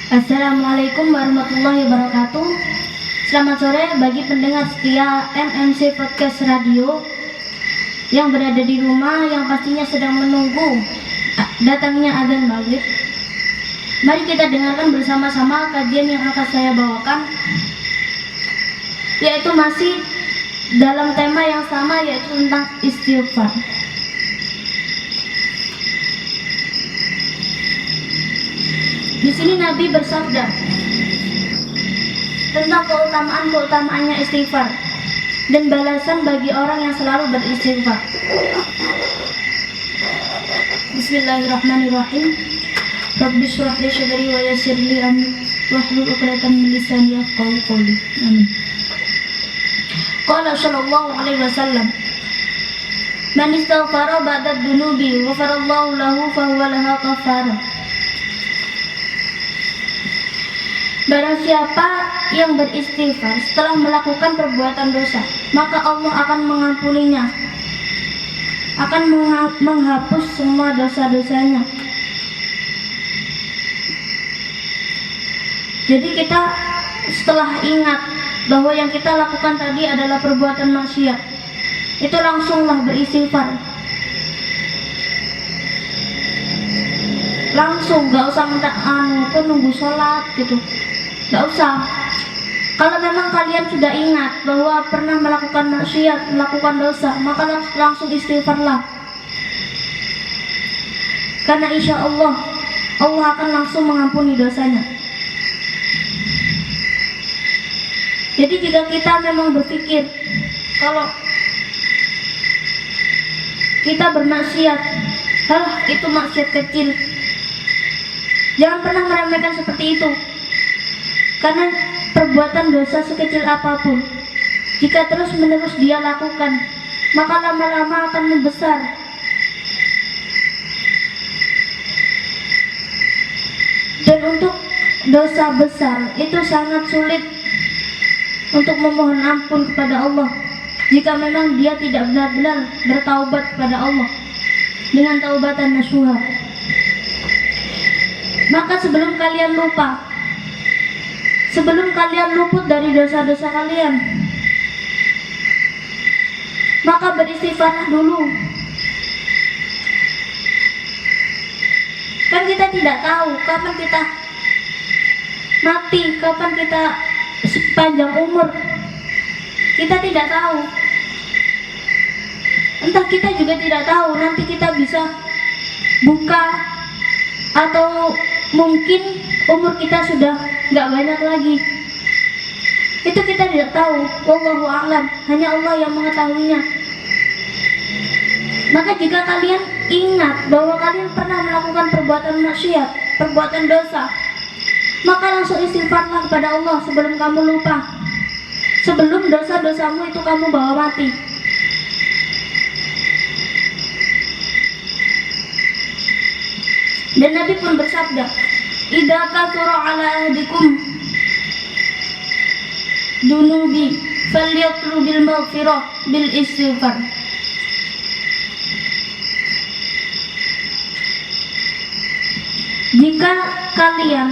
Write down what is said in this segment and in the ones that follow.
Assalamualaikum warahmatullahi wabarakatuh. Selamat sore bagi pendengar setia MMC Podcast Radio yang berada di rumah, yang pastinya sedang menunggu datangnya azan maghrib. Mari kita dengarkan bersama-sama kajian yang akan saya bawakan, yaitu masih dalam tema yang sama, yaitu tentang istighfar. Di sini Nabi bersabda tentang keutamaan-keutamaannya istighfar dan balasan bagi orang yang selalu beristighfar. Bismillahirrahmanirrahim. Rabbi shrah li sadri wa yassir li amri wahlul 'uqdatam min lisani yafqahu qawli. Amin. Qala sallallahu alaihi wasallam, man istaghfara ba'da dunubi ghafarallahu lahu fa huwa laha kafarah. Barang siapa yang beristighfar setelah melakukan perbuatan dosa, maka Allah akan mengampuninya, akan menghapus semua dosa-dosanya. Jadi kita setelah ingat bahwa yang kita lakukan tadi adalah perbuatan maksiat, itu langsunglah beristighfar. Langsung, gak usah minta nunggu sholat gitu. Gak usah. Kalau memang kalian sudah ingat bahwa pernah melakukan maksiat, melakukan dosa, maka langsung istighfarlah. Karena insya Allah akan langsung mengampuni dosanya. Jadi jika kita memang berpikir kalau kita bermaksiat, itu maksiat kecil, jangan pernah meremehkan seperti itu. Karena perbuatan dosa sekecil apapun, jika terus-menerus dia lakukan, maka lama-lama akan membesar. Dan untuk dosa besar itu sangat sulit untuk memohon ampun kepada Allah, jika memang dia tidak benar-benar bertaubat kepada Allah dengan taubatan nasuha. Maka sebelum kalian luput dari dosa-dosa kalian, maka beristighfarlah dulu. Kan kita tidak tahu kapan kita mati, kapan kita sepanjang umur. Kita tidak tahu. Entah kita juga tidak tahu nanti kita bisa buka atau mungkin umur kita sudah gak banyak lagi. Itu kita tidak tahu. Wallahu a'lam. Hanya Allah yang mengetahuinya. Maka jika kalian ingat bahwa kalian pernah melakukan perbuatan maksiat, perbuatan dosa, maka langsung istighfarlah kepada Allah sebelum kamu lupa, sebelum dosa-dosamu itu kamu bawa mati. Dan Nabi pun bersabda, idza kathura ala ahdikum dunubi falyatlubil maghfirah bil istighfar. Jika kalian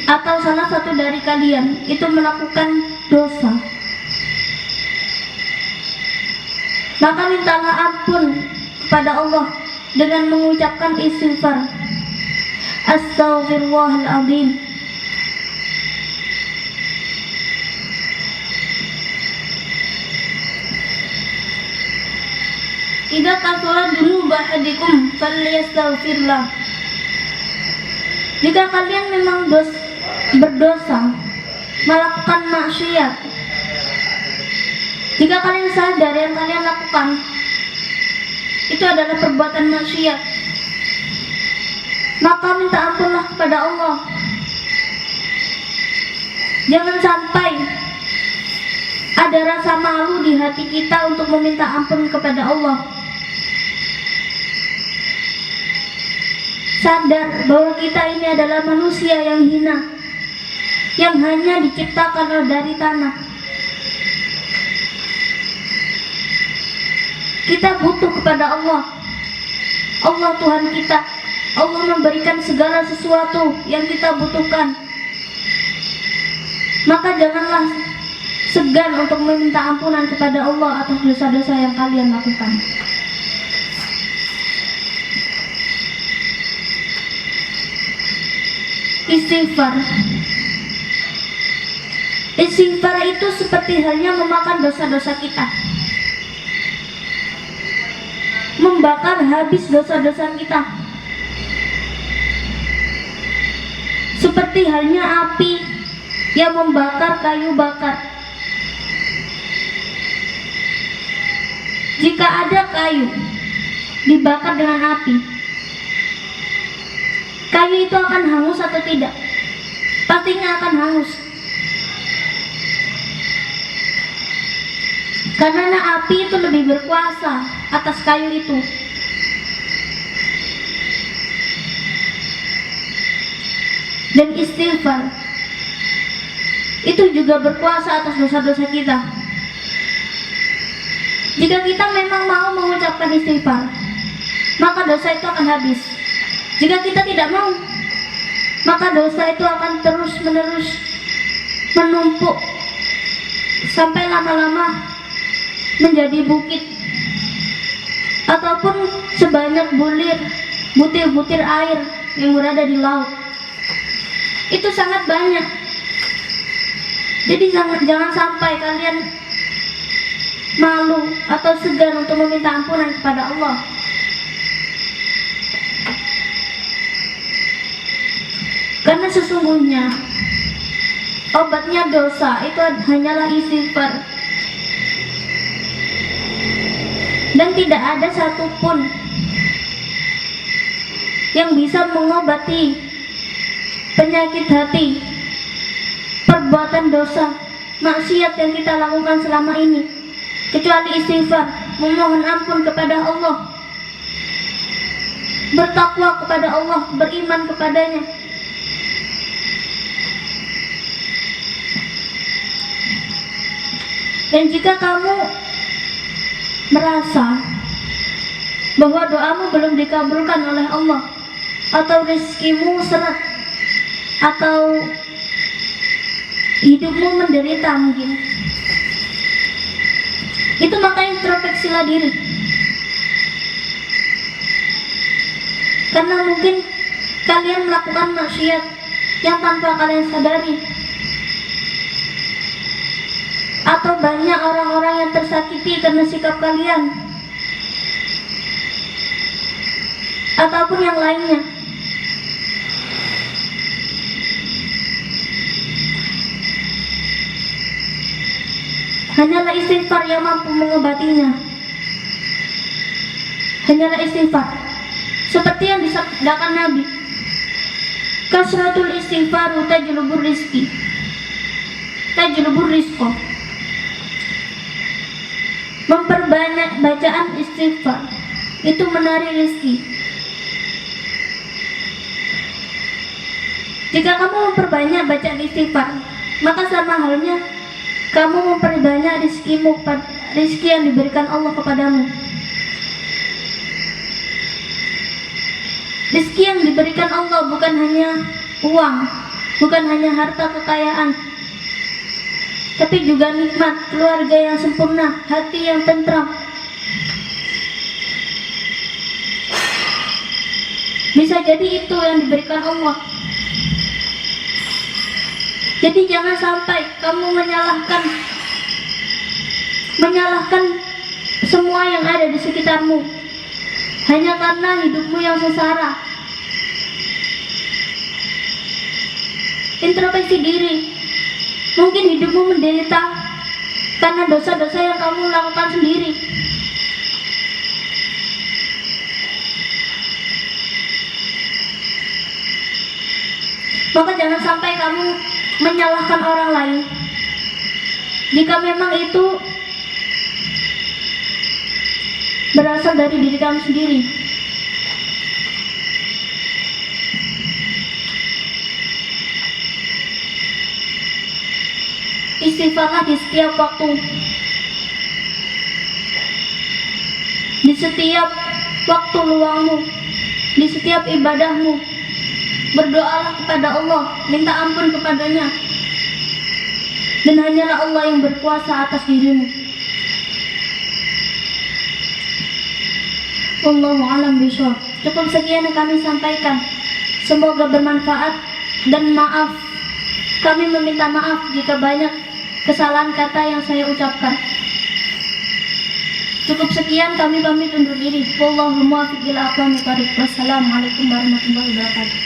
atau salah satu dari kalian itu melakukan dosa, maka mintalah ampun kepada Allah dengan mengucapkan istighfar. Astaghfirullahaladzim. Idza kathura dunuba ahadikum falyastaghfirlah. Jika kalian memang berdosa, melakukan maksiat, jika kalian sadar yang kalian lakukan itu adalah perbuatan maksiat, maka minta ampunlah kepada Allah. Jangan sampai ada rasa malu di hati kita untuk meminta ampun kepada Allah. Sadar bahwa kita ini adalah manusia yang hina, yang hanya diciptakan dari tanah. Kita butuh kepada Allah. Allah Tuhan kita Allah memberikan segala sesuatu yang kita butuhkan. Maka janganlah segan untuk meminta ampunan kepada Allah atas dosa-dosa yang kalian lakukan. Istighfar. Istighfar itu seperti halnya memakan dosa-dosa kita, membakar habis dosa-dosa kita, seperti halnya api yang membakar kayu bakar. Jika ada kayu dibakar dengan api, kayu itu akan hangus atau tidak? Pastinya akan hangus. Karena api itu lebih berkuasa atas kayu itu. Dan istighfar itu juga berkuasa atas dosa-dosa kita. Jika kita memang mau mengucapkan istighfar, maka dosa itu akan habis. Jika kita tidak mau, maka dosa itu akan terus-menerus menumpuk sampai lama-lama menjadi bukit, ataupun sebanyak butir-butir air yang berada di laut. Itu sangat banyak. Jadi jangan sampai kalian malu atau segan untuk meminta ampunan kepada Allah. Karena sesungguhnya obatnya dosa itu hanyalah istighfar. Dan tidak ada satupun yang bisa mengobati penyakit hati, perbuatan dosa, maksiat yang kita lakukan selama ini, kecuali istighfar, memohon ampun kepada Allah, bertakwa kepada Allah, beriman kepadanya. Dan jika kamu merasa bahwa doamu belum dikabulkan oleh Allah, atau rezekimu seret, atau hidupmu menderita mungkin, itu maka introspeksilah diri. Karena mungkin kalian melakukan maksiat yang tanpa kalian sadari, atau banyak orang-orang yang tersakiti karena sikap kalian, ataupun yang lainnya. Hanyalah istighfar yang mampu mengobatinya. Hanyalah istighfar, seperti yang disabdakan Nabi, kasratul istighfar tajlubur rizki, tajlubur rizqo. Memperbanyak bacaan istighfar itu menarik rezeki. Jika kamu memperbanyak bacaan istighfar, maka sama halnya kamu memperbanyak rezekimu, rezeki yang diberikan Allah kepadamu. Rezeki yang diberikan Allah bukan hanya uang, bukan hanya harta kekayaan, tapi juga nikmat, keluarga yang sempurna, hati yang tentram. Bisa jadi itu yang diberikan Allah. Jadi jangan sampai kamu menyalahkan semua yang ada di sekitarmu hanya karena hidupmu yang sengsara. Introspeksi diri. Mungkin hidupmu menderita karena dosa-dosa yang kamu lakukan sendiri. Maka jangan sampai kamu menyalahkan orang lain. Jika memang itu berasal dari diri kamu sendiri. Istighfarlah di setiap waktu, di setiap waktu luangmu, di setiap ibadahmu. Berdoalah kepada Allah, minta ampun kepadanya, dan hanyalah Allah yang berkuasa atas dirimu. Wallahu a'lam bishawab. Cukup sekian yang kami sampaikan, semoga bermanfaat, dan maaf, kami meminta maaf jika banyak kesalahan kata yang saya ucapkan. Cukup sekian, kami pamit undur diri. Wallahu muwaffiq ila aqwamit thoriq. Wassalamualaikum warahmatullahi wabarakatuh.